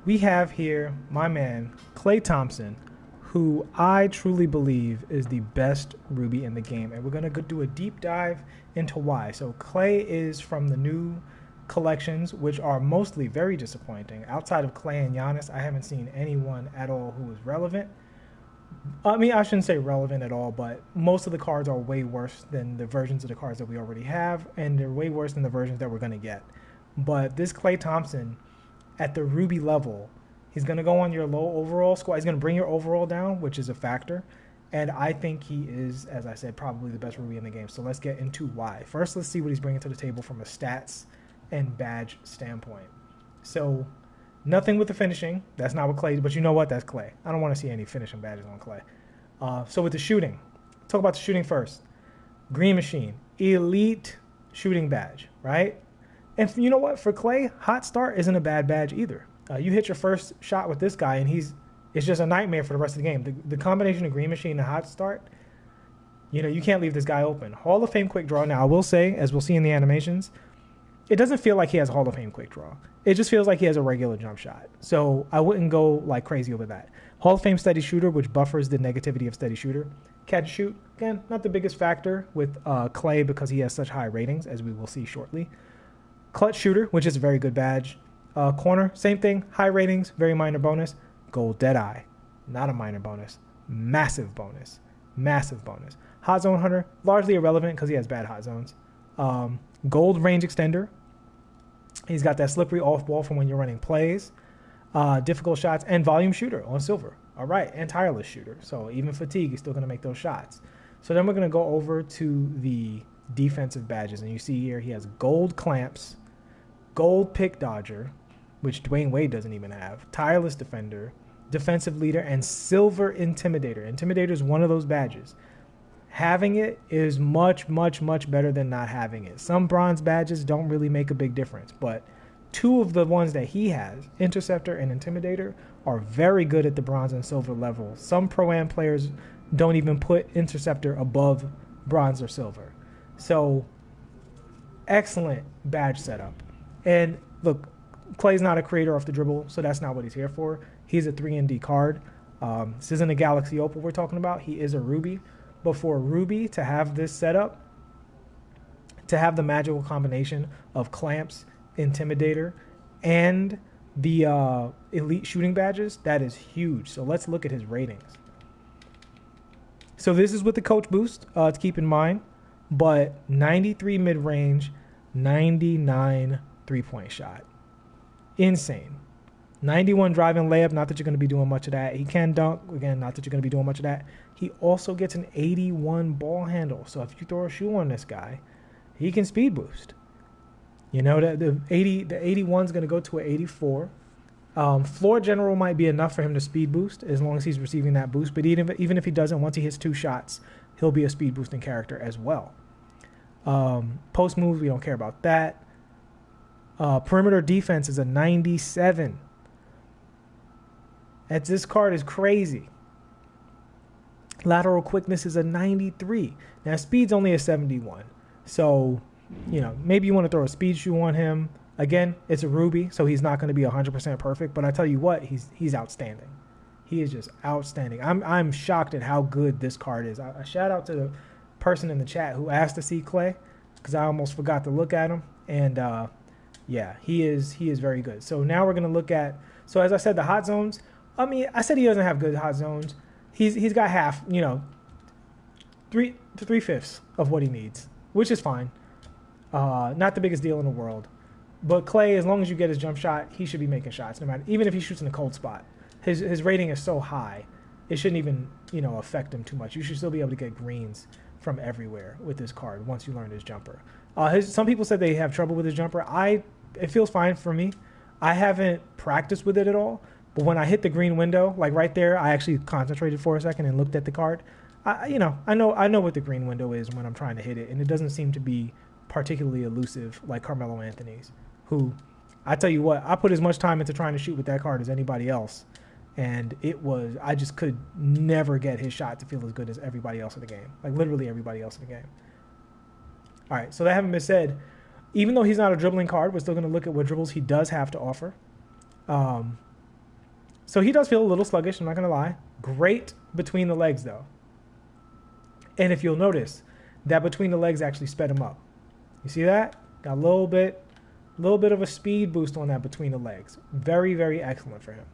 we have here my man, Klay Thompson, who I truly believe is the best Ruby in the game. And we're going to do a deep dive into why. So, Klay is from the new collections, which are mostly very disappointing. Outside of Klay and Giannis, I haven't seen anyone at all who is relevant. I mean, I shouldn't say relevant at all, but most of the cards are way worse than the versions of the cards that we already have, and they're way worse than the versions that we're going to get. But this Klay Thompson, at the Ruby level, he's going to go on your low overall score. He's going to bring your overall down, which is a factor. And I think he is, as I said, probably the best Ruby in the game. So let's get into why. First, let's see what he's bringing to the table from a stats and badge standpoint. So nothing with the finishing. That's not what Klay, but you know what? That's Klay. I don't want to see any finishing badges on Klay. So with the shooting, talk about the shooting first. Green Machine, elite shooting badge, right? And you know what? For Klay, Hot Start isn't a bad badge either. You hit your first shot with this guy, and it's just a nightmare for the rest of the game. The combination of Green Machine and Hot Start, you can't leave this guy open. Hall of Fame Quick Draw. Now, I will say, as we'll see in the animations, it doesn't feel like he has Hall of Fame Quick Draw. It just feels like he has a regular jump shot. So I wouldn't go like crazy over that. Hall of Fame Steady Shooter, which buffers the negativity of Steady Shooter. Catch and shoot, again, not the biggest factor with Klay because he has such high ratings, as we will see shortly. Clutch Shooter, which is a very good badge. Corner, same thing, high ratings, very minor bonus. Gold Deadeye, not a minor bonus, massive bonus, massive bonus. Hot Zone Hunter, largely irrelevant because he has bad hot zones. Gold Range Extender, he's got that slippery off ball from when you're running plays. Difficult shots, and Volume Shooter on silver. All right, and Tireless Shooter. So even fatigue, he's still going to make those shots. So then we're going to go over to the defensive badges, and you see here he has Gold Clamps, Gold Pick Dodger, which Dwayne Wade doesn't even have, Tireless Defender, Defensive Leader, and Silver Intimidator. Intimidator is one of those badges. Having it is much, much, much better than not having it. Some bronze badges don't really make a big difference, but two of the ones that he has, Interceptor and Intimidator, are very good at the bronze and silver level. Some Pro-Am players don't even put Interceptor above bronze or silver. So, excellent badge setup. And look, Klay's not a creator off the dribble, so that's not what he's here for. He's a 3-and-D card. This isn't a Galaxy Opal we're talking about. He is a Ruby. But for a Ruby to have this setup, to have the magical combination of Clamps, Intimidator, and the elite shooting badges, that is huge. So let's look at his ratings. So this is with the coach boost to keep in mind, but 93 mid-range, 99 three-point shot. Insane. 91 driving layup, not that you're going to be doing much of that. He can dunk, again, not that you're going to be doing much of that. He also gets an 81 ball handle. So if you throw a shoe on this guy, he can speed boost. You know, the 81 is going to go to an 84. Floor general might be enough for him to speed boost as long as he's receiving that boost. But even if he doesn't, once he hits 2 shots, he'll be a speed boosting character as well. Post moves, we don't care about that. Perimeter defense is a 97. This card is crazy. Lateral quickness is a 93. Now, speed's only a 71. So, maybe you want to throw a speed shoe on him. Again, it's a Ruby, so he's not going to be 100% perfect. But I tell you what, he's outstanding. He is just outstanding. I'm shocked at how good this card is. A shout out to the person in the chat who asked to see Klay, because I almost forgot to look at him. And yeah, he is very good. So now we're going to look at, so as I said, the hot zones. I mean, I said he doesn't have good hot zones. He's got half, 3 to 3/5 of what he needs, which is fine. Not the biggest deal in the world. But Klay, as long as you get his jump shot, he should be making shots, no matter, even if he shoots in a cold spot. His rating is so high, it shouldn't even, affect him too much. You should still be able to get greens from everywhere with this card once you learn his jumper. Some people said they have trouble with his jumper. It feels fine for me. I haven't practiced with it at all, but when I hit the green window, like right there, I actually concentrated for a second and looked at the card. I know what the green window is when I'm trying to hit it, and it doesn't seem to be particularly elusive like Carmelo Anthony's, who, I tell you what, I put as much time into trying to shoot with that card as anybody else, and I just could never get his shot to feel as good as everybody else in the game, like literally everybody else in the game. All right, so that having been said, even though he's not a dribbling card, we're still going to look at what dribbles he does have to offer. So he does feel a little sluggish, I'm not going to lie. Great between the legs, though. And if you'll notice, that between the legs actually sped him up. You see that? Got a little bit of a speed boost on that between the legs. Very, very excellent for him.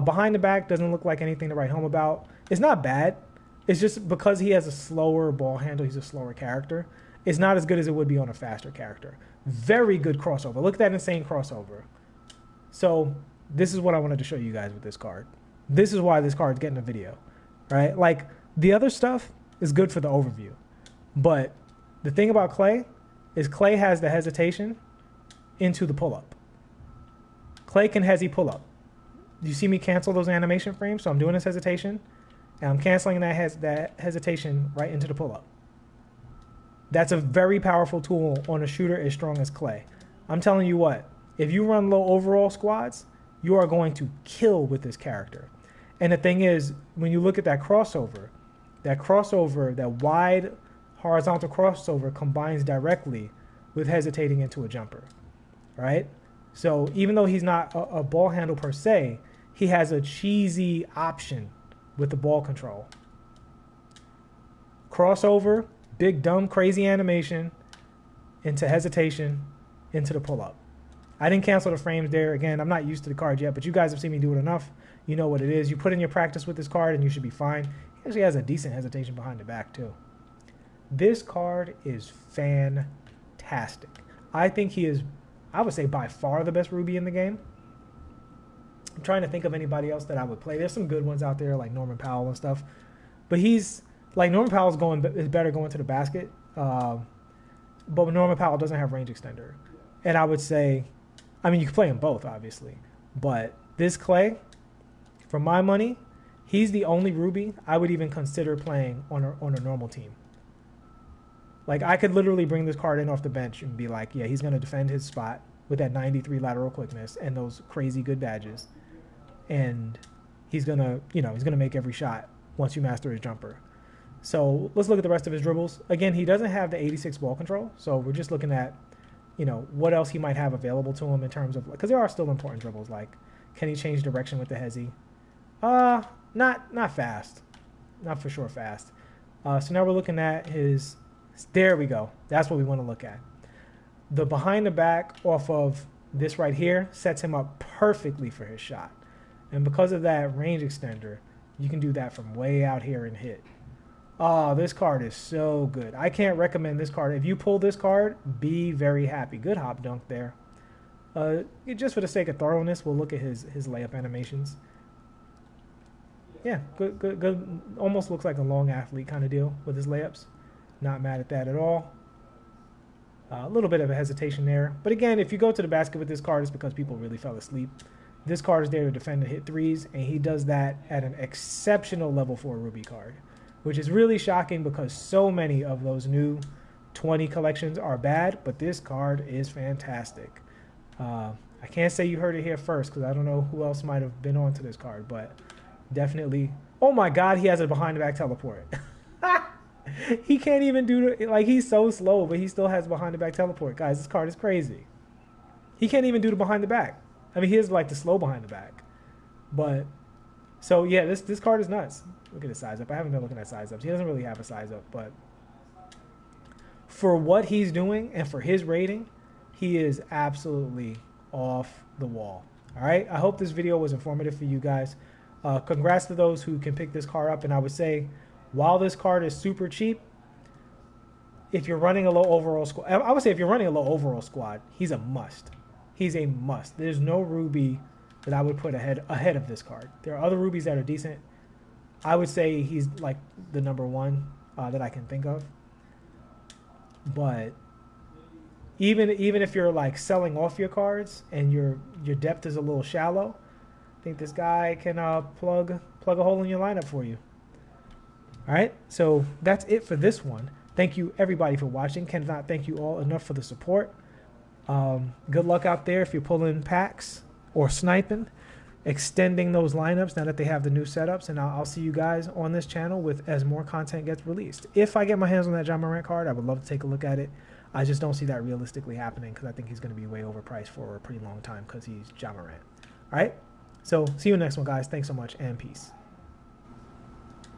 Behind the back doesn't look like anything to write home about. It's not bad. It's just because he has a slower ball handle, he's a slower character. It's not as good as it would be on a faster character. Very good crossover. Look at that insane crossover. So this is what I wanted to show you guys with this card. This is why this card's getting a video, right? Like, the other stuff is good for the overview. But the thing about Klay is Klay has the hesitation into the pull-up. Klay can hezzy pull-up. You see me cancel those animation frames? So I'm doing this hesitation, and I'm canceling that hesitation right into the pull-up. That's a very powerful tool on a shooter as strong as Klay. I'm telling you what, if you run low overall squads, you are going to kill with this character. And the thing is, when you look at that crossover, that wide horizontal crossover combines directly with hesitating into a jumper, right? So even though he's not a ball handle per se, he has a cheesy option with the ball control. Crossover, big, dumb, crazy animation, into hesitation, into the pull-up. I didn't cancel the frames there. Again, I'm not used to the card yet, but you guys have seen me do it enough. You know what it is. You put in your practice with this card, and you should be fine. He actually has a decent hesitation behind the back, too. This card is fantastic. I think he is, I would say, by far the best Ruby in the game. I'm trying to think of anybody else that I would play. There's some good ones out there, like Norman Powell and stuff. But he's, like, Norman Powell is better going to the basket. But Norman Powell doesn't have range extender. And I would say, I mean, you can play them both, obviously. But this Klay, for my money, he's the only Ruby I would even consider playing on a normal team. Like, I could literally bring this card in off the bench and be like, yeah, he's going to defend his spot with that 93 lateral quickness and those crazy good badges. And he's going to, he's going to make every shot once you master his jumper. So let's look at the rest of his dribbles. Again, he doesn't have the 86 ball control. So we're just looking at, what else he might have available to him in terms of, because there are still important dribbles. Like, can he change direction with the hezzy? Not fast. Not for sure fast. So now we're looking at his, there we go. That's what we want to look at. The behind the back off of this right here sets him up perfectly for his shot. And because of that range extender, you can do that from way out here and hit. Oh, this card is so good. I can't recommend this card. If you pull this card, be very happy. Good hop dunk there. Just for the sake of thoroughness, we'll look at his layup animations. Yeah, good. Almost looks like a long athlete kind of deal with his layups. Not mad at that at all. A little bit of a hesitation there. But again, if you go to the basket with this card, it's because people really fell asleep. This card is there to defend and hit threes, and he does that at an exceptional level for a Ruby card, which is really shocking because so many of those new 20 collections are bad, but this card is fantastic. I can't say you heard it here first because I don't know who else might have been onto this card, but definitely. Oh my God, he has a behind the back teleport. He can't even do he's so slow, but he still has behind the back teleport. Guys, this card is crazy. He can't even do the behind the back. I mean, he is like the slow behind the back. But so yeah, this card is nuts. Look at his size up. I haven't been looking at size ups. He doesn't really have a size up, but for what he's doing and for his rating, he is absolutely off the wall. All right. I hope this video was informative for you guys. Congrats to those who can pick this card up. And I would say, while this card is super cheap, if you're running a low overall squad, I would say if you're running a low overall squad, he's a must. He's a must. There's no Ruby that I would put ahead of this card. There are other Rubies that are decent. I would say he's like the number one that I can think of. But even if you're like selling off your cards and your depth is a little shallow, I think this guy can plug a hole in your lineup for you. All right, so that's it for this one. Thank you everybody for watching. Cannot thank you all enough for the support. Good luck out there if you're pulling packs or sniping, extending those lineups now that they have the new setups. And I'll see you guys on this channel as more content gets released. If I get my hands on that John Morant card, I would love to take a look at it. I just don't see that realistically happening because I think he's going to be way overpriced for a pretty long time because he's John Morant. All right, So see you next one, guys. Thanks so much, and peace.